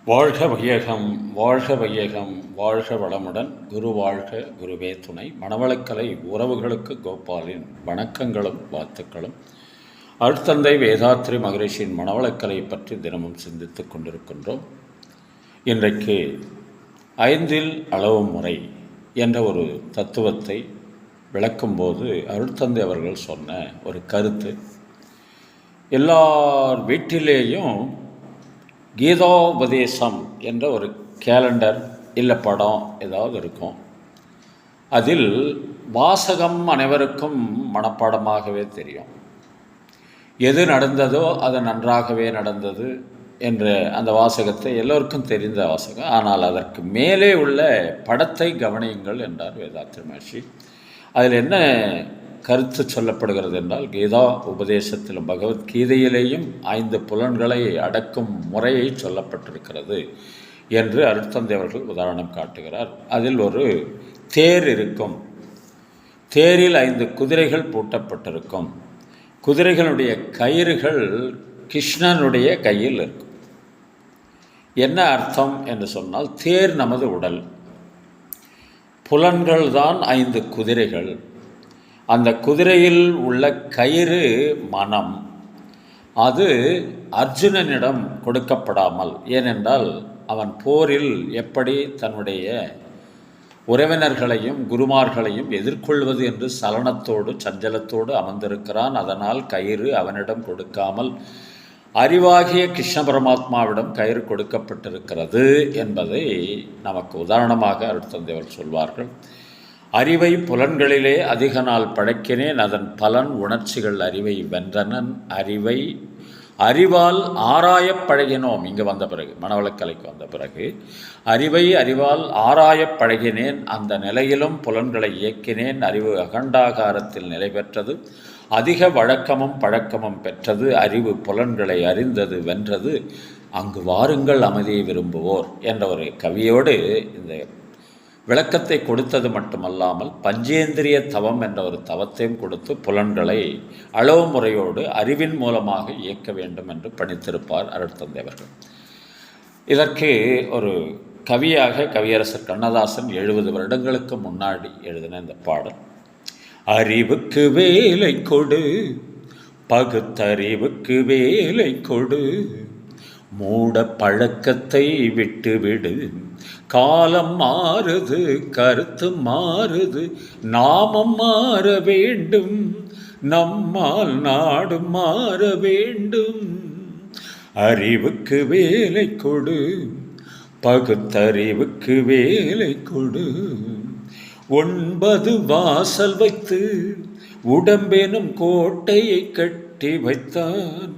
வாழ்க வையகம், வாழ்க வையகம், வாழ்க வளமுடன். குரு வாழ்க, குருவே துணை. மணவளக்கலை உறவுகளுக்கு கோபாலின் வணக்கங்களும் வாழ்த்துக்களும். அருட்தந்தை வேதாத்ரி மகரிஷியின் மணவளக்கலை பற்றி தினமும் சிந்தித்துக் கொண்டிருக்கின்றோம். இன்றைக்கு 5 அளவு முறை என்ற ஒரு தத்துவத்தை விளக்கும்போது அருட்தந்தை அவர்கள் சொன்ன ஒரு கருத்து, எல்லார் வீட்டிலேயும் கீதோபதேசம் என்ற ஒரு கேலண்டர் இல்லை படம் ஏதாவது இருக்கும். அதில் வாசகம் அனைவருக்கும் மனப்பாடமாகவே தெரியும். எது நடந்ததோ அது நன்றாகவே நடந்தது என்ற அந்த வாசகத்தை எல்லோருக்கும் தெரிந்த வாசகம். ஆனால் அதற்கு மேலே உள்ள படத்தை கவனியுங்கள் என்றார் வேதாத்ரி மகர்ஷி. அதில் என்ன கருத்து சொல்லப்படுகிறது என்றால், கீதா உபதேசத்திலும் பகவத்கீதையிலேயும் 5 புலன்களை அடக்கும் முறையை சொல்லப்பட்டிருக்கிறது என்று அருட்தந்தை அவர்கள் உதாரணம் காட்டுகிறார். அதில் ஒரு தேர் இருக்கும். தேரில் 5 குதிரைகள் பூட்டப்பட்டிருக்கும். குதிரைகளுடைய கயிறுகள் கிருஷ்ணனுடைய கையில் இருக்கும். என்ன அர்த்தம் என்று சொன்னால், தேர் நமது உடல், புலன்கள் தான் 5 குதிரைகள். அந்த குதிரையில் உள்ள கயிறு மனம். அது அர்ஜுனனிடம் கொடுக்கப்படாமல், ஏனென்றால் அவன் போரில் எப்படி தன்னுடைய உறவினர்களையும் குருமார்களையும் எதிர்கொள்வது என்று சலனத்தோடு சஞ்சலத்தோடு அமர்ந்திருக்கிறான். அதனால் கயிறு அவனிடம் கொடுக்காமல் அறிவாகிய கிருஷ்ண பரமாத்மாவிடம் கயிறு கொடுக்கப்பட்டிருக்கிறது என்பதை நமக்கு உதாரணமாக அருட்தந்தைவர் சொல்வார்கள். அறிவை புலன்களிலே அதிக நாள் பழக்கினேன், அதன் பலன் உணர்ச்சிகள் அறிவை வென்றனன். அறிவால் ஆராயப் பழகினோம். இங்கே வந்த பிறகு, மனவளக்கலைக்கு வந்த பிறகு, அறிவால் ஆராயப் பழகினேன், அந்த நிலையிலும் புலன்களை இயக்கினேன். அறிவு அகண்டாகாரத்தில் நிலை பெற்றது, அதிக வழக்கமும் பழக்கமும் பெற்றது. அறிவு புலன்களை அறிந்தது, வென்றது. அங்கு வாருங்கள் அமைதியை விரும்புவோர் என்ற ஒரு கவியோடு இந்த விளக்கத்தை கொடுத்தது மட்டுமல்லாமல் பஞ்சேந்திரிய தவம் என்ற ஒரு தவத்தையும் கொடுத்து புலன்களை அளவு முறையோடு அறிவின் மூலமாக இயக்க வேண்டும் என்று பணித்திருப்பார் அருட்தந்தை அவர்கள். இதற்கு ஒரு கவியாக கவியரசர் கண்ணதாசன் 70 வருடங்களுக்கு முன்னாடி எழுதின இந்த பாடல், அறிவுக்கு வேலை கொடு, பகுத்தறிவுக்கு வேலை கொடு, மூட பழக்கத்தை விட்டுவிடு, காலம் மாறுது, கருத்து மாறுது, நாமம் மாற வேண்டும், நம்மால் நாடு மாற வேண்டும். அறிவுக்கு வேலை கொடு, பகுத்தறிவுக்கு வேலை கொடு. 9 வாசல் வைத்து உடம்பெனும் கோட்டையை கட்டி வைத்தான்,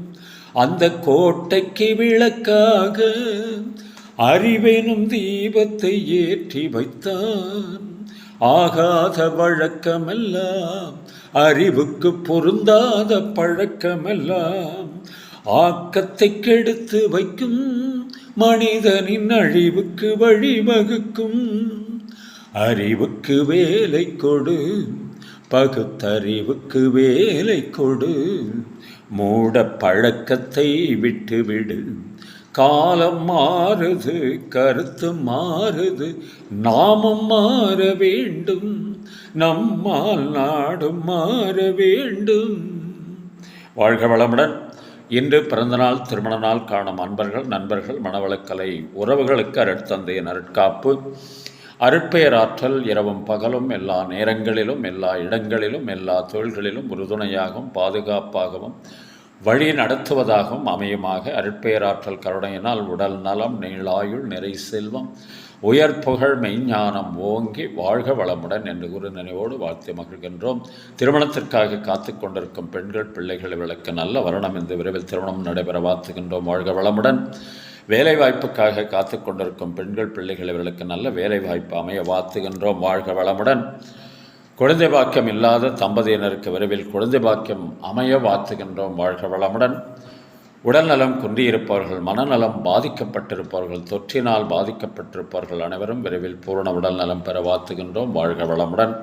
அந்த கோட்டைக்கு விளக்காக அறிவெனும் தீபத்தை ஏற்றி வைத்தான். ஆகாத வழக்கமெல்லாம், அறிவுக்கு பொருந்தாத பழக்கமெல்லாம் ஆக்கத்தை கெடுத்து வைக்கும், மனிதனின் அழிவுக்கு வழிவகுக்கும். அறிவுக்கு வேலை கொடு, பகுத்தறிவுக்கு வேலை கொடு, மூட பழக்கத்தை விட்டுவிடு, காலம் மாறுது, கருத்து மாறுது, நாமும் மாற வேண்டும், நம்மால் நாடும் மாற வேண்டும். வாழ்க வளமுடன். இன்று பிறந்தநாள் திருமண நாள் காணும் அன்பர்கள், நண்பர்கள், மனவளக்கலை உறவுகளுக்கு அருட்தந்தையின் அருட்காப்பு, அருட்பெயராற்றல் இரவும் பகலும் எல்லா நேரங்களிலும் எல்லா இடங்களிலும் எல்லா தொழில்களிலும் உறுதுணையாகவும் பாதுகாப்பாகவும் வழி நடத்துவதாகவும் அமையுமாக. அருட்பெயராற்றல் கருணையினால் உடல் நலம், நீளாயுள், நிறை செல்வம், உயர் புகழ், மெய்ஞானம் ஓங்கி வாழ்க வளமுடன் என்று குரு நினைவோடு வாழ்த்து மகிழ்கின்றோம். திருமணத்திற்காக காத்து கொண்டிருக்கும் பெண்கள், பிள்ளைகளை விளக்க நல்ல வருணம் இந்த விரைவில் திருமணம் நடைபெற வாழ்த்துகின்றோம். வாழ்க வளமுடன். வேலைவாய்ப்புக்காக காத்து கொண்டிருக்கும் பெண்கள், பிள்ளைகள் இவர்களுக்கு நல்ல வேலைவாய்ப்பு அமைய வாழ்த்துகின்றோம். வாழ்க வளமுடன். குழந்தை பாக்கியம் இல்லாத தம்பதியினருக்கு விரைவில் குழந்தை பாக்கியம் அமைய வாழ்த்துகின்றோம். வாழ்க வளமுடன். உடல் நலம் குன்றியிருப்பவர்கள், மனநலம் பாதிக்கப்பட்டிருப்பவர்கள், தொற்றினால் பாதிக்கப்பட்டிருப்பவர்கள் அனைவரும் விரைவில் பூரண உடல் நலம் பெற வாழ்த்துகின்றோம். வாழ்க வளமுடன்.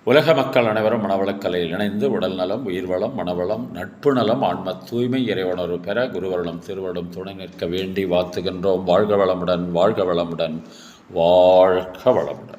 உலக மக்கள் அனைவரும் மனவளக்கலையில் இணைந்து உடல் நலம், உயிர் வளம், மனவளம், நட்பு நலம், ஆன்ம தூய்மை, இறையுணர்வு பெற குருவருளும் திருவருளும் துணை நிற்க வேண்டி வாழ்த்துகின்றோம். வாழ்க வளமுடன், வாழ்க வளமுடன், வாழ்க வளமுடன்.